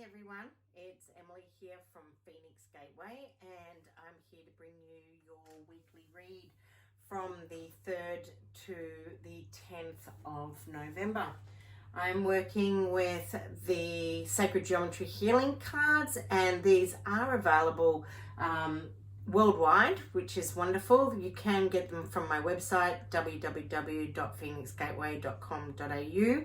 everyone, it's Emily here from Phoenix Gateway, and I'm here to bring you your weekly read from the 3rd to the 10th of November. I'm working with the Sacred Geometry Healing cards, and these are available worldwide, which is wonderful. You can get them from my website www.phoenixgateway.com.au,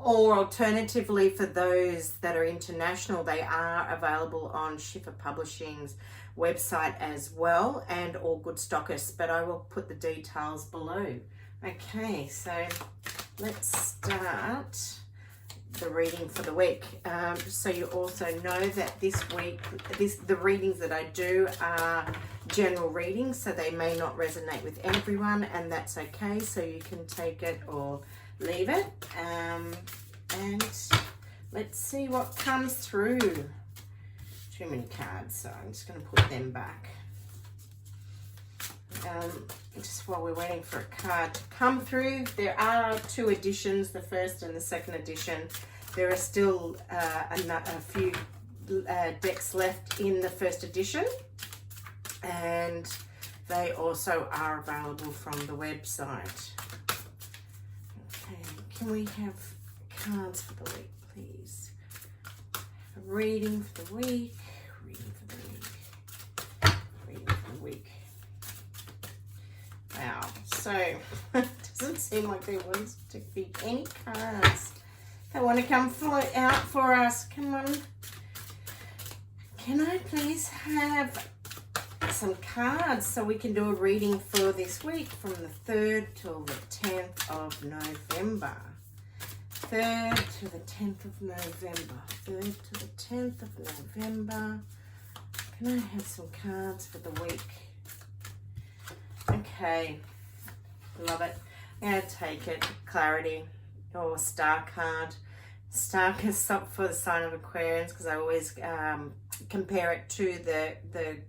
or alternatively, for those that are international, they are available on Schiffer Publishing's website as well, and all good stockists, but I will put the details below. Okay, so let's start the reading for the week. So you also know that this week, the readings that I do are general readings, so they may not resonate with everyone, and that's okay. So you can take it or leave it. And let's see what comes through. Too many cards, so I'm just going to put them back. Just while we're waiting for a card to come through, there are 2 editions, the first and the second edition. There are still a few decks left in the first edition, and they also are available from the website. Okay, can we have cards for the week, please? A reading for the week, reading for the week, reading for the week. Wow, so it doesn't seem like there wants to be any cards that want to come float out for us. Come on. Can I please have some cards so we can do a reading for this week from the 3rd till the 10th of November? 3rd to the 10th of November. 3rd to the 10th of November. Can I have some cards for the week? Okay, love it. I'm going to take it, Clarity, or Star card. Star is up for the sign of Aquarius, because I always compare it to the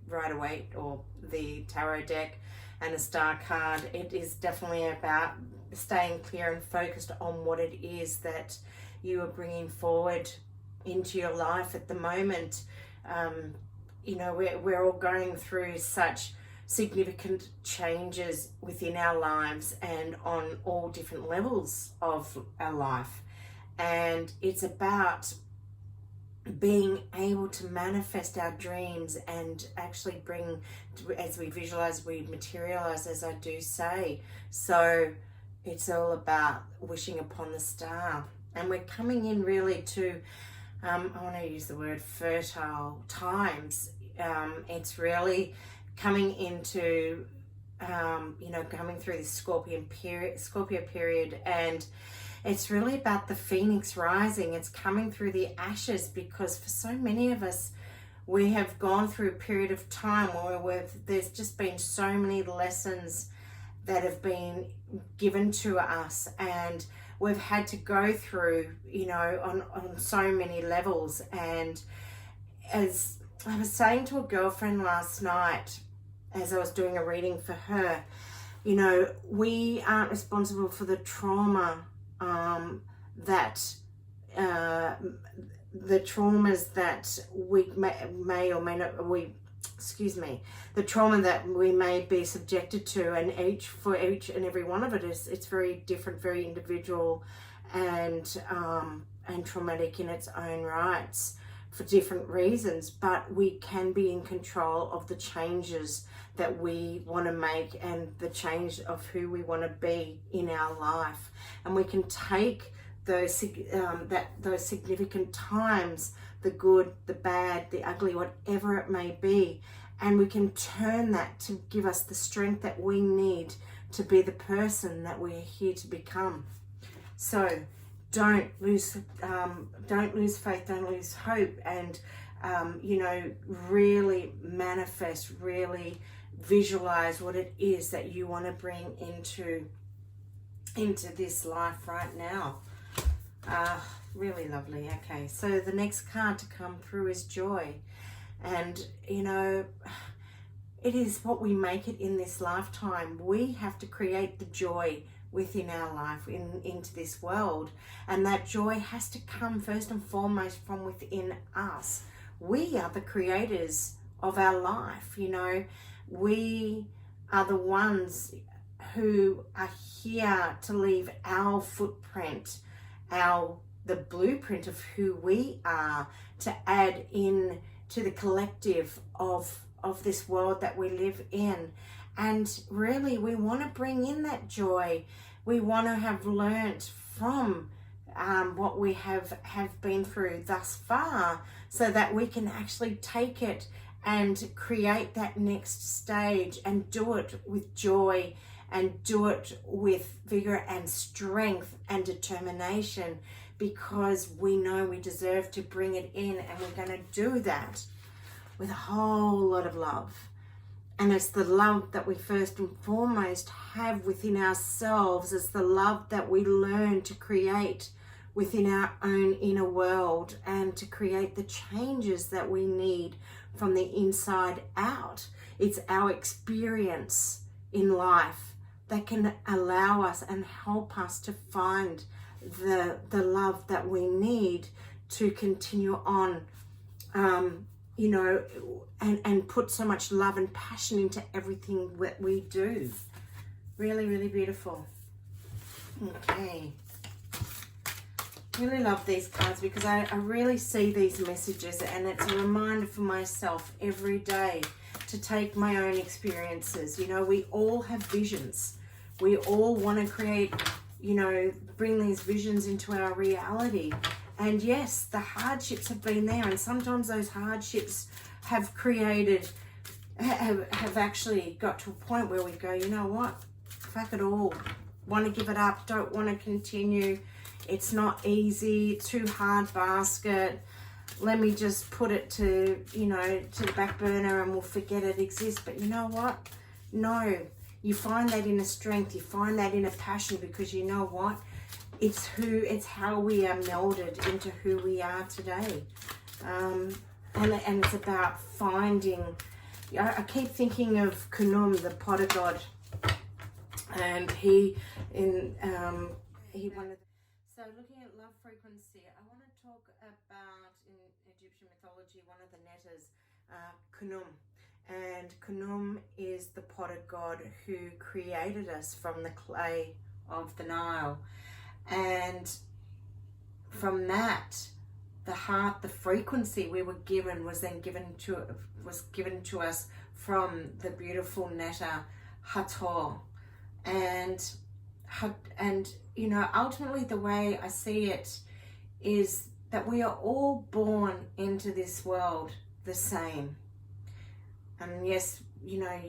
Rider-Waite or the Tarot deck, and a Star card. It is definitely about staying clear and focused on what it is that you are bringing forward into your life at the moment. You know, we're all going through such significant changes within our lives and on all different levels of our life, and it's about being able to manifest our dreams and actually bring, as we visualize, we materialize, as I do say. So it's all about wishing upon the star, and we're coming in really to I want to use the word fertile times. It's really coming into, you know, coming through this Scorpio period, and it's really about the phoenix rising. It's coming through the ashes, because for so many of us, we have gone through a period of time where there's just been so many lessons that have been given to us, and we've had to go through, you know, on so many levels. And as I was saying to a girlfriend last night, as I was doing a reading for her, you know, we aren't responsible for the trauma the traumas that we may or may not, the trauma that we may be subjected to, and for each and every one of it it's very different, very individual, and traumatic in its own rights for different reasons. But we can be in control of the changes that we want to make and the change of who we want to be in our life, and we can take those significant times, the good, the bad, the ugly, whatever it may be, and we can turn that to give us the strength that we need to be the person that we're here to become. So don't lose faith, don't lose hope, and you know, really manifest, really visualize what it is that you want to bring into this life right now. Really lovely. Okay, so the next card to come through is Joy, and you know, it is what we make it in this lifetime. We have to create the joy within our life, into this world. And that joy has to come first and foremost from within us. We are the creators of our life, you know. We are the ones who are here to leave our footprint, the blueprint of who we are, to add in to the collective of this world that we live in. And really, we want to bring in that joy. We want to have learnt from what we have been through thus far, so that we can actually take it and create that next stage and do it with joy and do it with vigor and strength and determination, because we know we deserve to bring it in, and we're going to do that with a whole lot of love. And it's the love that we first and foremost have within ourselves. It's the love that we learn to create within our own inner world, and to create the changes that we need from the inside out. It's our experience in life that can allow us and help us to find the love that we need to continue on, you know, and put so much love and passion into everything that we do. Really, really beautiful. Okay. Really love these cards, because I really see these messages, and it's a reminder for myself every day to take my own experiences. You know, we all have visions. We all want to create, you know, bring these visions into our reality. And yes, the hardships have been there, and sometimes those hardships have actually got to a point where we go, you know what, fuck it all, want to give it up, don't want to continue, it's not easy, too hard basket, let me just put it to, you know, to the back burner and we'll forget it exists. But you know what, no, you find that inner strength, you find that inner passion, because you know what, it's how we are melded into who we are today. And it's about finding, I keep thinking of Kunum, the potter god, and he wanted. So looking at love frequency, I want to talk about, in Egyptian mythology, one of the netters, Kunum. And Kunum is the potter god who created us from the clay of the Nile. And from that, the heart, the frequency we were given was then given to us from the beautiful netter Hathor. And you know, ultimately the way I see it is that we are all born into this world the same. And yes, you know,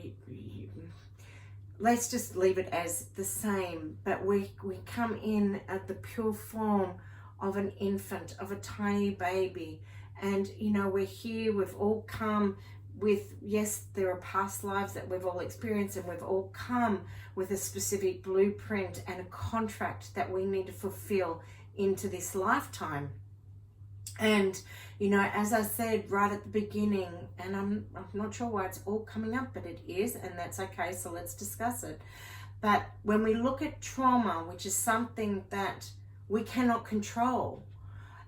let's just leave it as the same, but we come in at the pure form of an infant, of a tiny baby. And you know, we're here, we've all come with, yes, there are past lives that we've all experienced, and we've all come with a specific blueprint and a contract that we need to fulfill into this lifetime. And you know, as I said right at the beginning, and I'm not sure why it's all coming up, but it is, and that's okay, so let's discuss it. But when we look at trauma, which is something that we cannot control,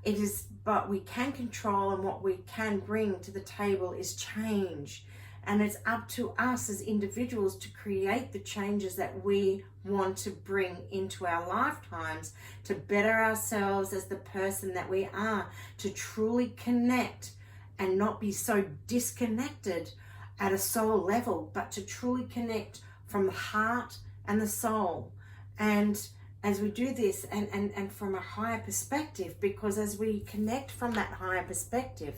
it is, but we can control, and what we can bring to the table is change. And it's up to us as individuals to create the changes that we want to bring into our lifetimes, to better ourselves as the person that we are, to truly connect and not be so disconnected at a soul level, but to truly connect from the heart and the soul. And as we do this, and from a higher perspective, because as we connect from that higher perspective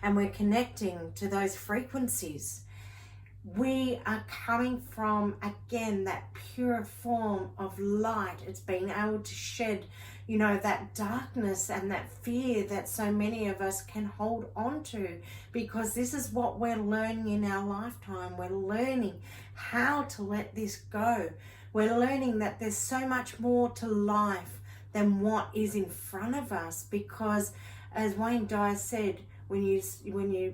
and we're connecting to those frequencies, we are coming from, again, that pure form of light. It's being able to shed, you know, that darkness and that fear that so many of us can hold on to, because this is what we're learning in our lifetime. We're learning how to let this go. We're learning that there's so much more to life than what is in front of us, because as Wayne Dyer said, when you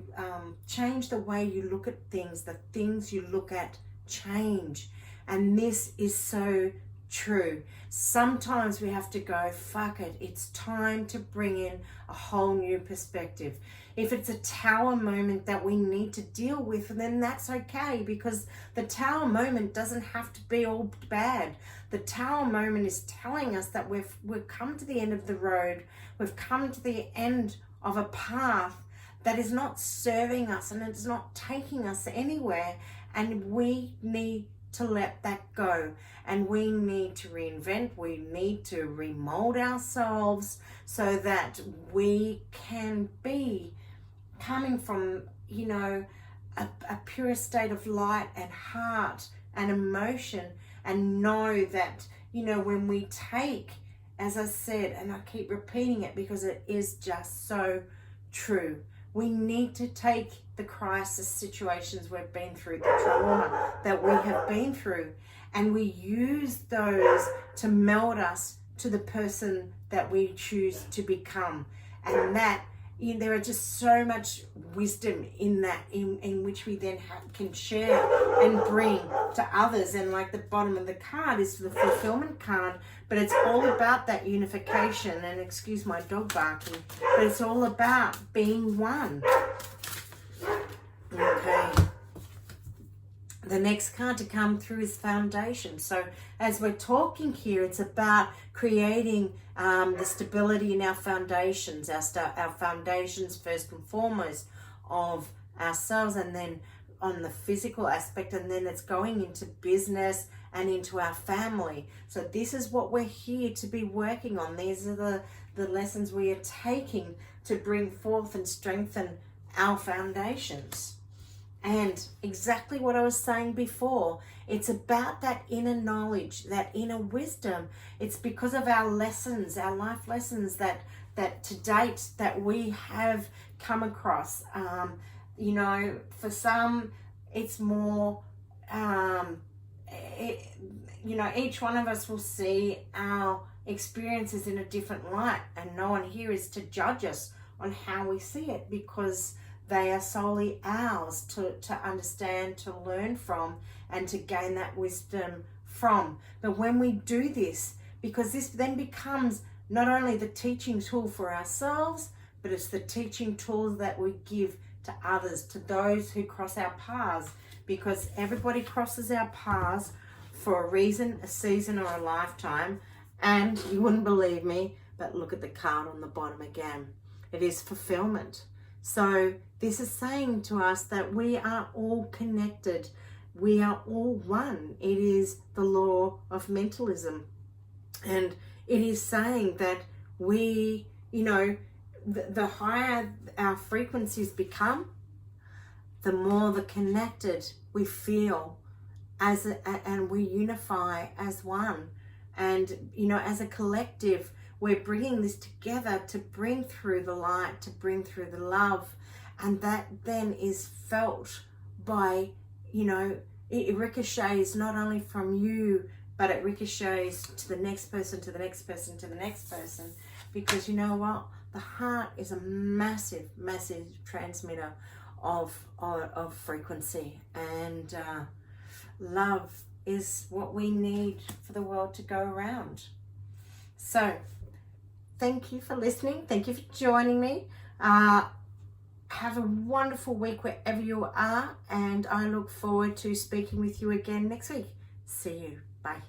change the way you look at things, the things you look at change. And this is so true. Sometimes we have to go, fuck it, it's time to bring in a whole new perspective. If it's a tower moment that we need to deal with, then that's okay, because the tower moment doesn't have to be all bad. The tower moment is telling us that we've come to the end of the road, we've come to the end of a path that is not serving us and it's not taking us anywhere, and we need to let that go, and we need to reinvent, we need to remold ourselves so that we can be coming from, you know, a pure state of light and heart and emotion, and know that, you know, when we take, as I said, and I keep repeating it because it is just so true, we need to take the crisis situations we've been through, the trauma that we have been through, and we use those to meld us to the person that we choose to become. And that, you know, there are just so much wisdom in that, in which we then can share and bring to others. And like the bottom of the card is the fulfillment card, but it's all about that unification, and excuse my dog barking, but it's all about being one. Okay. The next card to come through is foundation. So as we're talking here, it's about creating the stability in our foundations, our foundations first and foremost of ourselves, and then on the physical aspect, and then it's going into business and into our family. So this is what we're here to be working on. These are the lessons we are taking to bring forth and strengthen our foundations. And exactly what I was saying before, it's about that inner knowledge, that inner wisdom. It's because of our lessons, our life lessons that to date that we have come across. You know, for some, it's more, you know, each one of us will see our experiences in a different light, and no one here is to judge us on how we see it, because they are solely ours to understand, to learn from, and to gain that wisdom from. But when we do this, because this then becomes not only the teaching tool for ourselves, but it's the teaching tool that we give to others, to those who cross our paths, because everybody crosses our paths for a reason, a season, or a lifetime. And you wouldn't believe me, but look at the card on the bottom again. It is fulfillment. So this is saying to us that we are all connected. We are all one. It is the law of mentalism. And it is saying that we, you know, the higher our frequencies become, the more the connected we feel and we unify as one. And, you know, as a collective, we're bringing this together to bring through the light, to bring through the love. And that then is felt by, you know, it ricochets not only from you, but it ricochets to the next person, to the next person, to the next person. Because you know what? The heart is a massive, massive transmitter of frequency. And love is what we need for the world to go around. So, thank you for listening. Thank you for joining me. Have a wonderful week wherever you are, and I look forward to speaking with you again next week. See you. Bye.